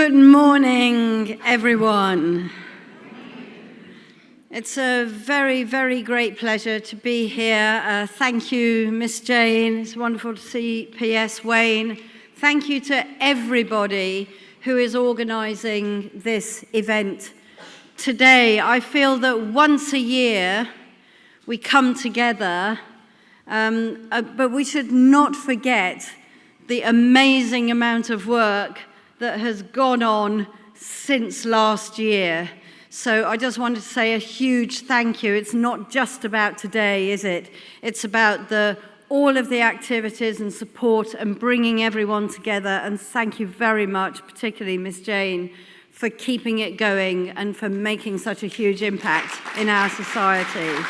Good morning, everyone. It's a very, very great pleasure to be here. Thank you, Miss Jane. It's wonderful to see P.S. Wayne. Thank you to everybody who is organising this event today. I feel that once a year we come together, but we should not forget the amazing amount of work that has gone on since last year. So I just wanted to say a huge thank you. It's not just about today, is it? It's about all of the activities and support and bringing everyone together. And thank you very much, particularly Miss Jane, for keeping it going and for making such a huge impact in our society.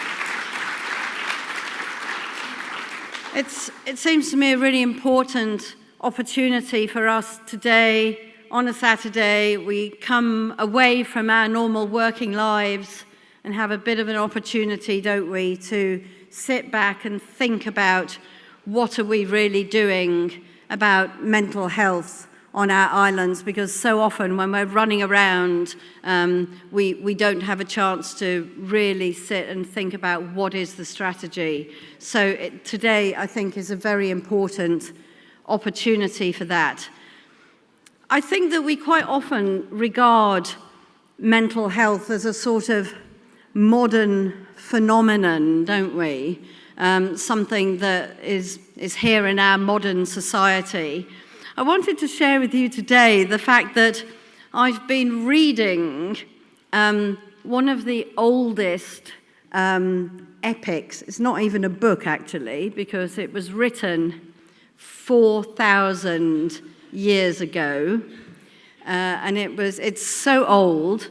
It seems to me a really important opportunity for us today. On a Saturday, we come away from our normal working lives and have a bit of an opportunity, don't we, to sit back and think about what are we really doing about mental health on our islands, because so often when we're running around, we don't have a chance to really sit and think about what is the strategy. So today, I think, is a very important opportunity for that. I think that we quite often regard mental health as a sort of modern phenomenon, don't we? Something that is here in our modern society. I wanted to share with you today the fact that I've been reading one of the oldest epics. It's not even a book, actually, because it was written 4,000 years ago, and it's so old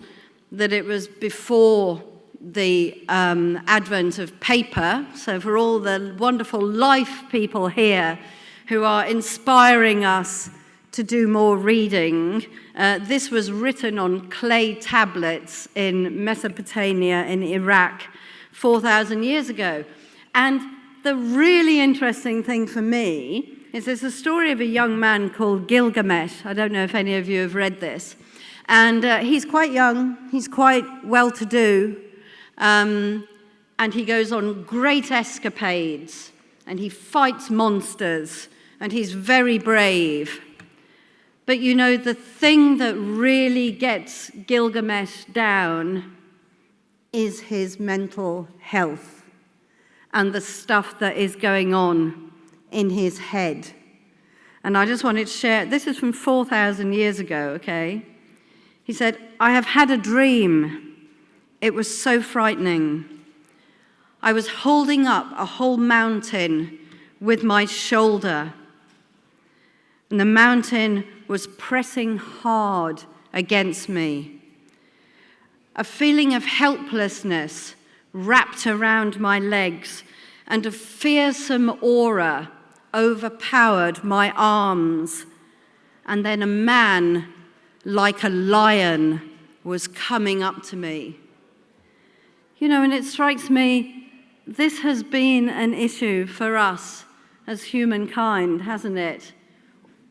that it was before the advent of paper. So for all the wonderful life people here who are inspiring us to do more reading, this was written on clay tablets in Mesopotamia in Iraq 4,000 years ago. And the really interesting thing for me is there's a story of a young man called Gilgamesh. I don't know if any of you have read this. And he's quite young, he's quite well-to-do, and he goes on great escapades, and he fights monsters, and he's very brave. But you know, the thing that really gets Gilgamesh down is his mental health and the stuff that is going on in his head. And I just wanted to share, this is from 4,000 years ago, okay? He said, "I have had a dream. It was so frightening. I was holding up a whole mountain with my shoulder, and the mountain was pressing hard against me. A feeling of helplessness wrapped around my legs, and a fearsome aura overpowered my arms. And then a man like a lion was coming up to me." You know, and it strikes me, this has been an issue for us as humankind, hasn't it?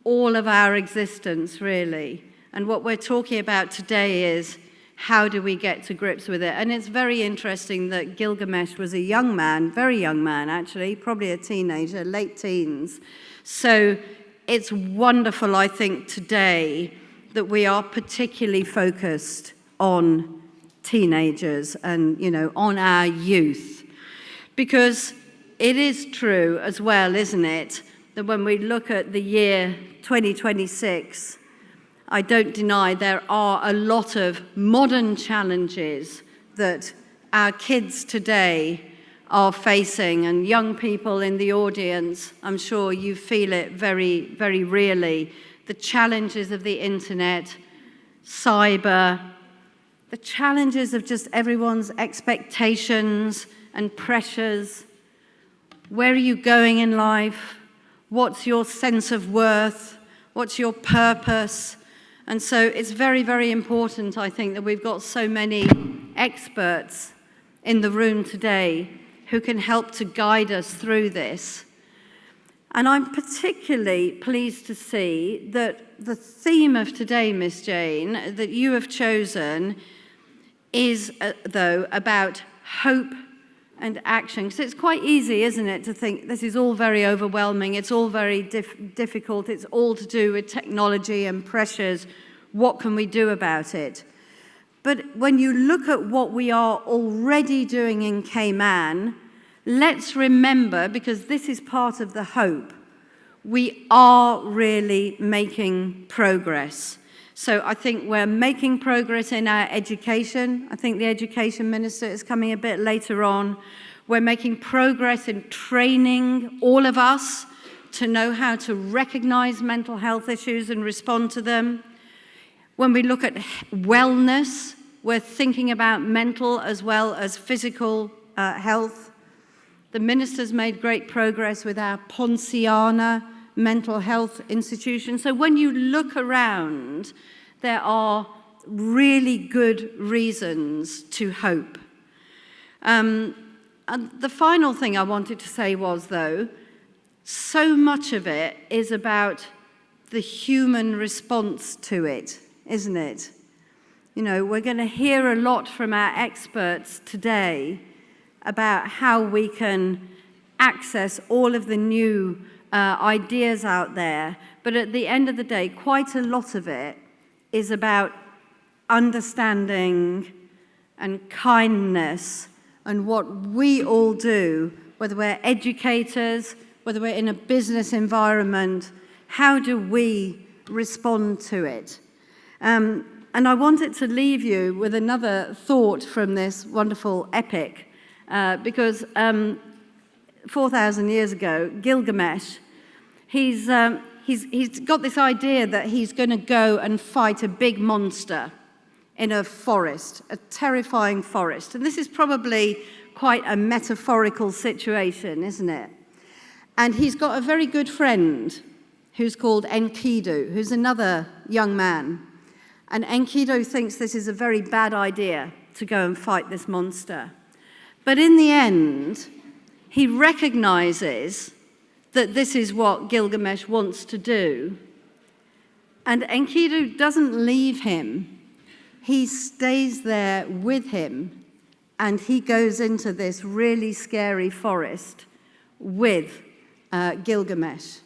All of our existence, really. And what we're talking about today is, how do we get to grips with it? And it's very interesting that Gilgamesh was a young man, very young man actually, probably a teenager, late teens. So it's wonderful, I think, today that we are particularly focused on teenagers and, you know, on our youth. Because it is true as well, isn't it, that when we look at the year 2026, I don't deny there are a lot of modern challenges that our kids today are facing, and young people in the audience, I'm sure you feel it very, very really. The challenges of the internet, cyber, the challenges of just everyone's expectations and pressures. Where are you going in life? What's your sense of worth? What's your purpose? And so it's very, very important, I think, that we've got so many experts in the room today who can help to guide us through this. And I'm particularly pleased to see that the theme of today, Miss Jane, that you have chosen is, though, about hope and action. Because it's quite easy, isn't it, to think this is all very overwhelming, it's all very difficult, it's all to do with technology and pressures. What can we do about it? But when you look at what we are already doing in Cayman, let's remember, because this is part of the hope, we are really making progress. So I think we're making progress in our education. I think the education minister is coming a bit later on. We're making progress in training all of us to know how to recognize mental health issues and respond to them. When we look at wellness, we're thinking about mental as well as physical health. The minister's made great progress with our Ponciana mental health institution. So when you look around, there are really good reasons to hope. And the final thing I wanted to say was, though, so much of it is about the human response to it, isn't it? You know, we're going to hear a lot from our experts today about how we can access all of the new ideas out there. But at the end of the day, quite a lot of it is about understanding and kindness and what we all do, whether we're educators, whether we're in a business environment, how do we respond to it? And I wanted to leave you with another thought from this wonderful epic, because 4,000 years ago, Gilgamesh, he's got this idea that he's going to go and fight a big monster in a forest, a terrifying forest. And this is probably quite a metaphorical situation, isn't it? And he's got a very good friend who's called Enkidu, who's another young man. And Enkidu thinks this is a very bad idea to go and fight this monster. But in the end, he recognizes that this is what Gilgamesh wants to do. And Enkidu doesn't leave him. He stays there with him, and he goes into this really scary forest with Gilgamesh.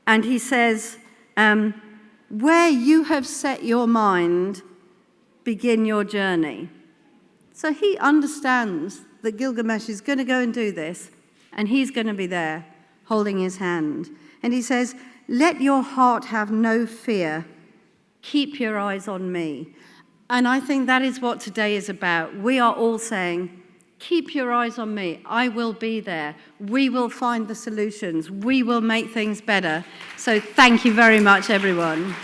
And he says, where you have set your mind, begin your journey. So he understands that Gilgamesh is going to go and do this, and he's going to be there holding his hand. And he says, let your heart have no fear. Keep your eyes on me. And I think that is what today is about. We are all saying, keep your eyes on me. I will be there. We will find the solutions. We will make things better. So thank you very much, everyone.